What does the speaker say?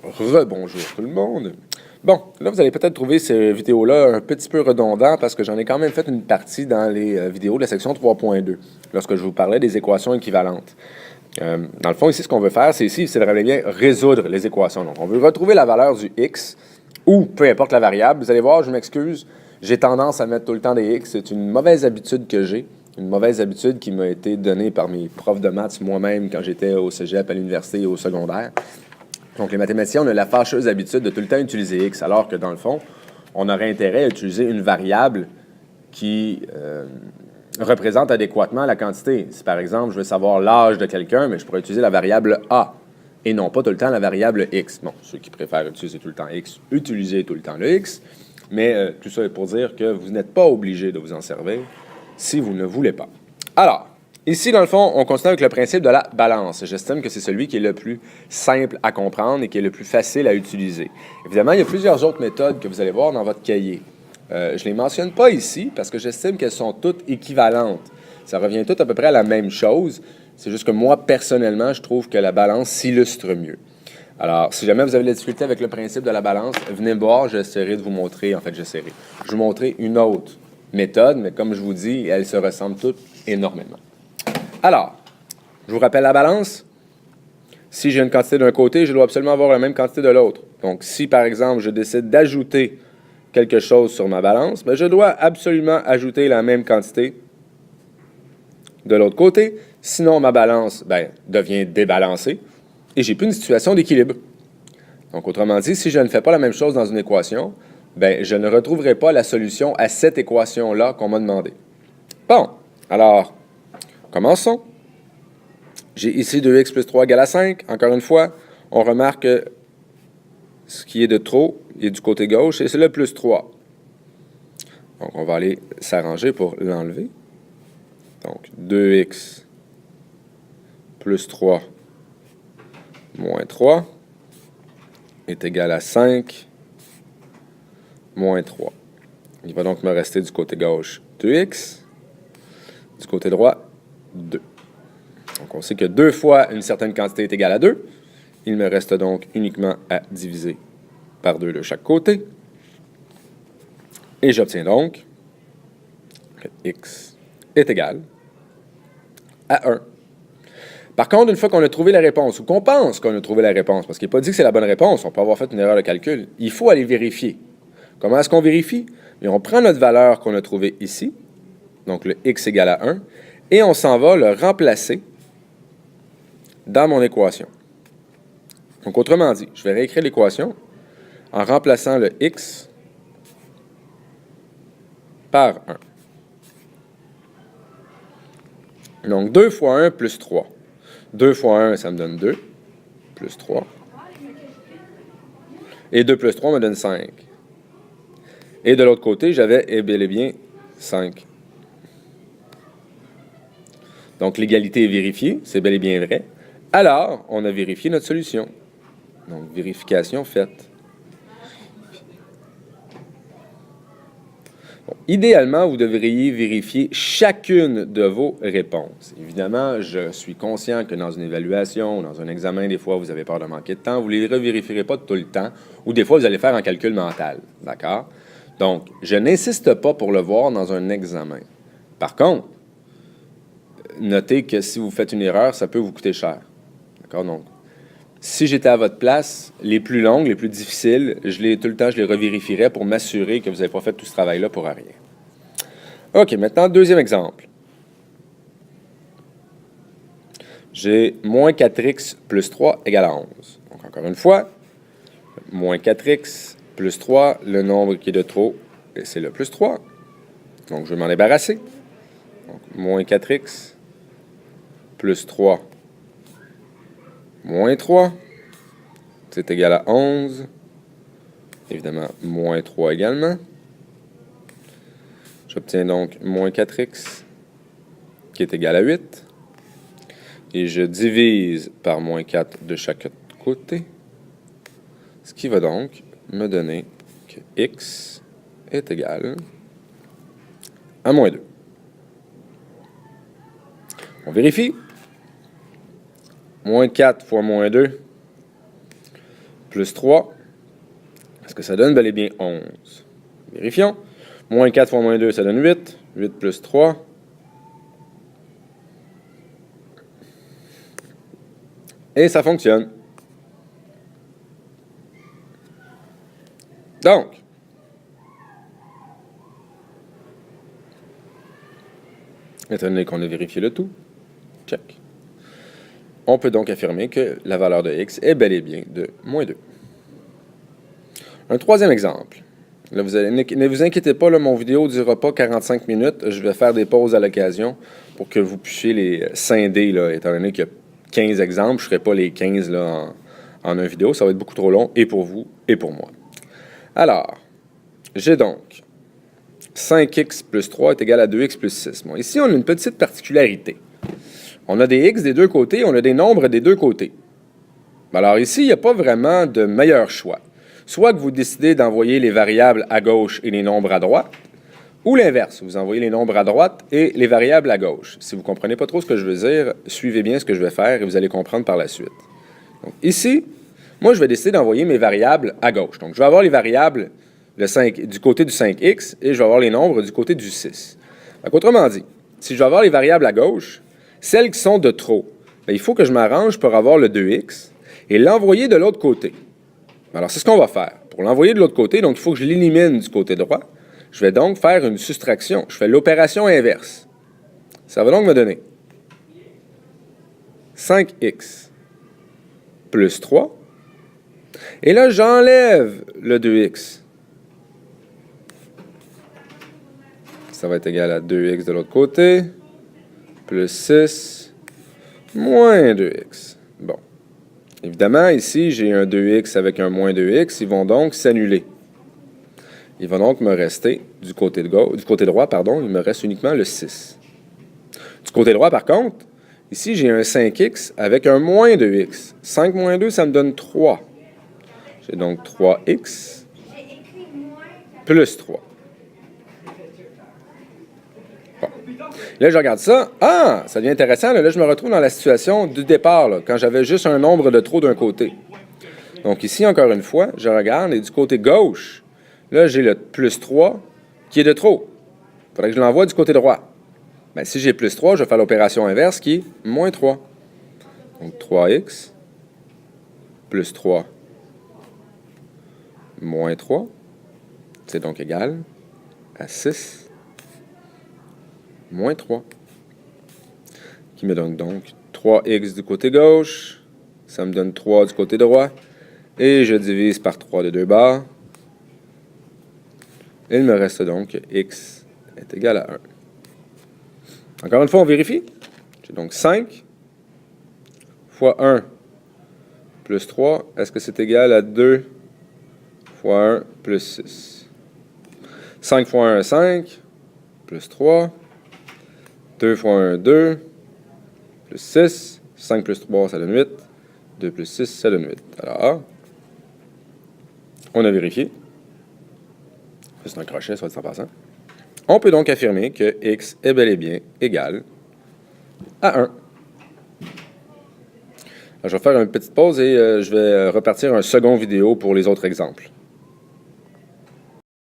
Rebonjour tout le monde. Bon, là, vous allez peut-être trouver ces vidéos-là un petit peu redondantes parce que j'en ai quand même fait une partie dans les vidéos de la section 3.2, lorsque je vous parlais des équations équivalentes. Dans le fond, ici, ce qu'on veut faire, c'est vraiment bien résoudre les équations. Donc, on veut retrouver la valeur du x, ou peu importe la variable. Vous allez voir, je m'excuse, j'ai tendance à mettre tout le temps des x. C'est une mauvaise habitude que j'ai, une mauvaise habitude qui m'a été donnée par mes profs de maths moi-même quand j'étais au cégep, à l'université et au secondaire. Donc, les mathématiciens, on a la fâcheuse habitude de tout le temps utiliser x, alors que dans le fond, on aurait intérêt à utiliser une variable qui représente adéquatement la quantité. Si, par exemple, je veux savoir l'âge de quelqu'un, mais je pourrais utiliser la variable a et non pas tout le temps la variable x. Bon, ceux qui préfèrent utiliser tout le temps x, utilisez tout le temps le x, mais tout ça est pour dire que vous n'êtes pas obligé de vous en servir si vous ne voulez pas. Alors, ici, dans le fond, on continue avec le principe de la balance. J'estime que c'est celui qui est le plus simple à comprendre et qui est le plus facile à utiliser. Évidemment, il y a plusieurs autres méthodes que vous allez voir dans votre cahier. Je ne les mentionne pas ici parce que j'estime qu'elles sont toutes équivalentes. Ça revient tout à peu près à la même chose. C'est juste que moi, personnellement, je trouve que la balance s'illustre mieux. Alors, si jamais vous avez de la difficulté avec le principe de la balance, venez me voir, j'essaierai de vous montrer, je vous montrer une autre méthode, mais comme je vous dis, elles se ressemblent toutes énormément. Alors, je vous rappelle la balance. Si j'ai une quantité d'un côté, je dois absolument avoir la même quantité de l'autre. Donc, si par exemple, je décide d'ajouter quelque chose sur ma balance, bien, je dois absolument ajouter la même quantité de l'autre côté. Sinon, ma balance devient débalancée et j'ai plus une situation d'équilibre. Donc, autrement dit, si je ne fais pas la même chose dans une équation, je ne retrouverai pas la solution à cette équation-là qu'on m'a demandé. Bon, alors, commençons. J'ai ici 2x plus 3 égale à 5. Encore une fois, on remarque que ce qui est de trop est du côté gauche et c'est le plus 3. Donc, on va aller s'arranger pour l'enlever. Donc, 2x plus 3 moins 3 est égal à 5 moins 3. Il va donc me rester du côté gauche 2x, du côté droit 2. Donc, on sait que 2 fois une certaine quantité est égale à 2. Il me reste donc uniquement à diviser par 2 de chaque côté. Et j'obtiens donc que x est égal à 1. Par contre, une fois qu'on a trouvé la réponse, ou qu'on pense qu'on a trouvé la réponse, parce qu'il n'est pas dit que c'est la bonne réponse, on peut avoir fait une erreur de calcul, il faut aller vérifier. Comment est-ce qu'on vérifie? Et on prend notre valeur qu'on a trouvée ici, donc le x égale à 1, et on s'en va le remplacer dans mon équation. Donc, autrement dit, je vais réécrire l'équation en remplaçant le x par 1. Donc, 2 fois 1 plus 3. 2 fois 1, ça me donne 2, plus 3. Et 2 plus 3 me donne 5. Et de l'autre côté, j'avais bel et bien 5. Donc, l'égalité est vérifiée, c'est bel et bien vrai. Alors, on a vérifié notre solution. Donc, vérification faite. Bon, idéalement, vous devriez vérifier chacune de vos réponses. Évidemment, je suis conscient que dans une évaluation, dans un examen, des fois, vous avez peur de manquer de temps. Vous ne les revérifierez pas tout le temps. Ou des fois, vous allez faire un calcul mental. D'accord? Donc, je n'insiste pas pour le voir dans un examen. Par contre, notez que si vous faites une erreur, ça peut vous coûter cher. D'accord? Donc, si j'étais à votre place, les plus longues, les plus difficiles, tout le temps, je les revérifierais pour m'assurer que vous n'avez pas fait tout ce travail-là pour rien. OK, maintenant, deuxième exemple. J'ai moins 4x plus 3 égale à 11. Donc, encore une fois, moins 4x plus 3, le nombre qui est de trop, c'est le plus 3. Donc, je vais m'en débarrasser. Donc, moins 4x plus 3 moins 3, c'est égal à 11. Évidemment, moins 3 également. J'obtiens donc moins 4x, qui est égal à 8. Et je divise par moins 4 de chaque côté, ce qui va donc me donner que x est égal à moins 2. On vérifie. Moins 4 fois moins 2, plus 3. Est-ce que ça donne bel et bien 11? Vérifions. Moins 4 fois moins 2, ça donne 8. 8 plus 3. Et ça fonctionne. Donc, étant donné qu'on a vérifié le tout, check. On peut donc affirmer que la valeur de x est bel et bien de moins 2. Un troisième exemple. Là, ne vous inquiétez pas, là, mon vidéo ne durera pas 45 minutes. Je vais faire des pauses à l'occasion pour que vous puissiez les scinder, là, étant donné qu'il y a 15 exemples. Je ne ferai pas les 15 là, en une vidéo. Ça va être beaucoup trop long, et pour vous, et pour moi. Alors, j'ai donc 5x plus 3 est égal à 2x plus 6. Bon, ici, on a une petite particularité. On a des x des deux côtés, on a des nombres des deux côtés. Alors ici, il n'y a pas vraiment de meilleur choix. Soit que vous décidez d'envoyer les variables à gauche et les nombres à droite, ou l'inverse, vous envoyez les nombres à droite et les variables à gauche. Si vous ne comprenez pas trop ce que je veux dire, suivez bien ce que je vais faire et vous allez comprendre par la suite. Donc ici, moi, je vais décider d'envoyer mes variables à gauche. Donc, je vais avoir les variables du côté du 5x et je vais avoir les nombres du côté du 6. Donc, autrement dit, si je vais avoir les variables à gauche, celles qui sont de trop, bien, il faut que je m'arrange pour avoir le 2x et l'envoyer de l'autre côté. Alors, c'est ce qu'on va faire. Pour l'envoyer de l'autre côté, donc il faut que je l'élimine du côté droit. Je vais donc faire une soustraction. Je fais l'opération inverse. Ça va donc me donner 5x plus 3. Et là, j'enlève le 2x. Ça va être égal à 2x de l'autre côté, plus 6, moins 2x. Bon. Évidemment, ici, j'ai un 2x avec un moins 2x. Ils vont donc s'annuler. Il va donc me rester, du côté droit, il me reste uniquement le 6. Du côté droit, par contre, ici, j'ai un 5x avec un moins 2x. 5 moins 2, ça me donne 3. J'ai donc 3x plus 3. Bon. Là, je regarde ça. Ah, ça devient intéressant. Là, je me retrouve dans la situation du départ, là, quand j'avais juste un nombre de trop d'un côté. Donc ici, encore une fois, je regarde et du côté gauche, là, j'ai le plus 3 qui est de trop. Il faudrait que je l'envoie du côté droit. Bien, si j'ai plus 3, je vais faire l'opération inverse qui est moins 3. Donc 3x plus 3 moins 3, c'est donc égal à 6 moins 3, qui me donne donc 3x du côté gauche, ça me donne 3 du côté droit, et je divise par 3 de deux bords. Il me reste donc que x est égal à 1. Encore une fois, on vérifie. J'ai donc 5 fois 1 plus 3. Est-ce que c'est égal à 2 fois 1 plus 6? 5 fois 1, 5, plus 3. 2 fois 1, 2, plus 6. 5 plus 3, ça donne 8. 2 plus 6, ça donne 8. Alors, on a vérifié. C'est un crochet, soit dit en passant. On peut donc affirmer que x est bel et bien égal à 1. Alors, je vais faire une petite pause et je vais repartir un second vidéo pour les autres exemples.